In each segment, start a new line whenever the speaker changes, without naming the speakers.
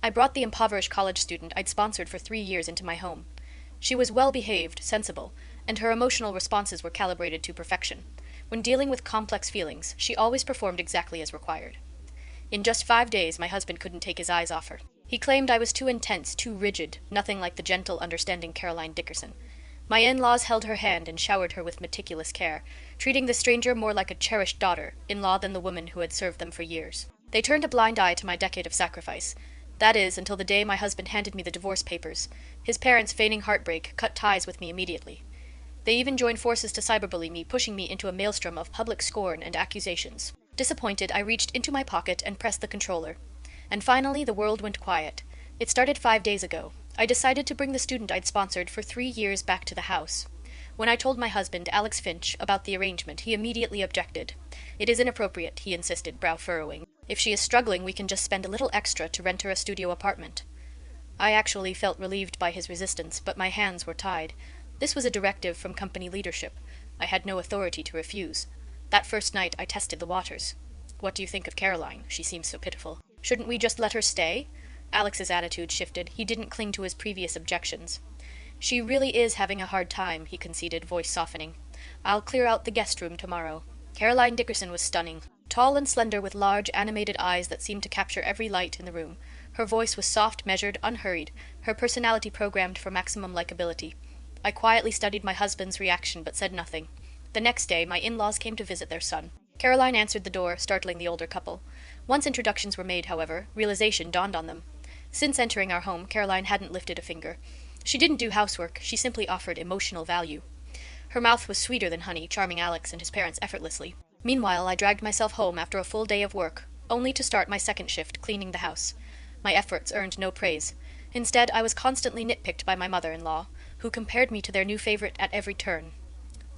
I brought the impoverished college student I'd sponsored for 3 years into my home. She was well behaved, sensible, and her emotional responses were calibrated to perfection. When dealing with complex feelings, she always performed exactly as required. In just 5 days, my husband couldn't take his eyes off her. He claimed I was too intense, too rigid, nothing like the gentle, understanding Caroline Dickerson. My in-laws held her hand and showered her with meticulous care, treating the stranger more like a cherished daughter-in-law than the woman who had served them for years. They turned a blind eye to my decade of sacrifice. That is, until the day my husband handed me the divorce papers. His parents, feigning heartbreak, cut ties with me immediately. They even joined forces to cyberbully me, pushing me into a maelstrom of public scorn and accusations. Disappointed, I reached into my pocket and pressed the controller. And finally, the world went quiet. It started 5 days ago. I decided to bring the student I'd sponsored for 3 years back to the house. When I told my husband, Alex Finch, about the arrangement, he immediately objected. It is inappropriate, he insisted, brow furrowing. If she is struggling, we can just spend a little extra to rent her a studio apartment. I actually felt relieved by his resistance, but my hands were tied. This was a directive from company leadership. I had no authority to refuse. That first night, I tested the waters. What do you think of Caroline? She seems so pitiful. Shouldn't we just let her stay? Alex's attitude shifted. He didn't cling to his previous objections. She really is having a hard time, he conceded, voice softening. I'll clear out the guest room tomorrow. Caroline Dickerson was stunning. Tall and slender, with large, animated eyes that seemed to capture every light in the room. Her voice was soft, measured, unhurried, her personality programmed for maximum likability. I quietly studied my husband's reaction, but said nothing. The next day, my in-laws came to visit their son. Caroline answered the door, startling the older couple. Once introductions were made, however, realization dawned on them. Since entering our home, Caroline hadn't lifted a finger. She didn't do housework, she simply offered emotional value. Her mouth was sweeter than honey, charming Alex and his parents effortlessly. Meanwhile, I dragged myself home after a full day of work, only to start my second shift, cleaning the house. My efforts earned no praise. Instead, I was constantly nitpicked by my mother-in-law, who compared me to their new favorite at every turn.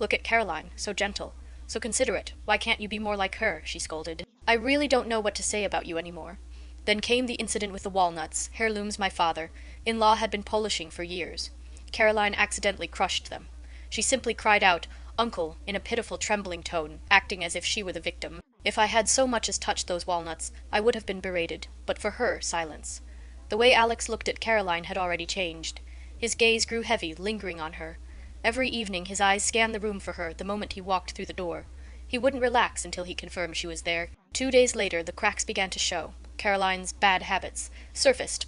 Look at Caroline, so gentle, so considerate. Why can't you be more like her? She scolded. I really don't know what to say about you anymore. Then came the incident with the walnuts, heirlooms my father, in-law had been polishing for years. Caroline accidentally crushed them. She simply cried out, "Uncle," in a pitiful, trembling tone, acting as if she were the victim. If I had so much as touched those walnuts, I would have been berated, but for her, silence. The way Alex looked at Caroline had already changed. His gaze grew heavy, lingering on her. Every evening his eyes scanned the room for her the moment he walked through the door. He wouldn't relax until he confirmed she was there. 2 days later, the cracks began to show. Caroline's bad habits surfaced,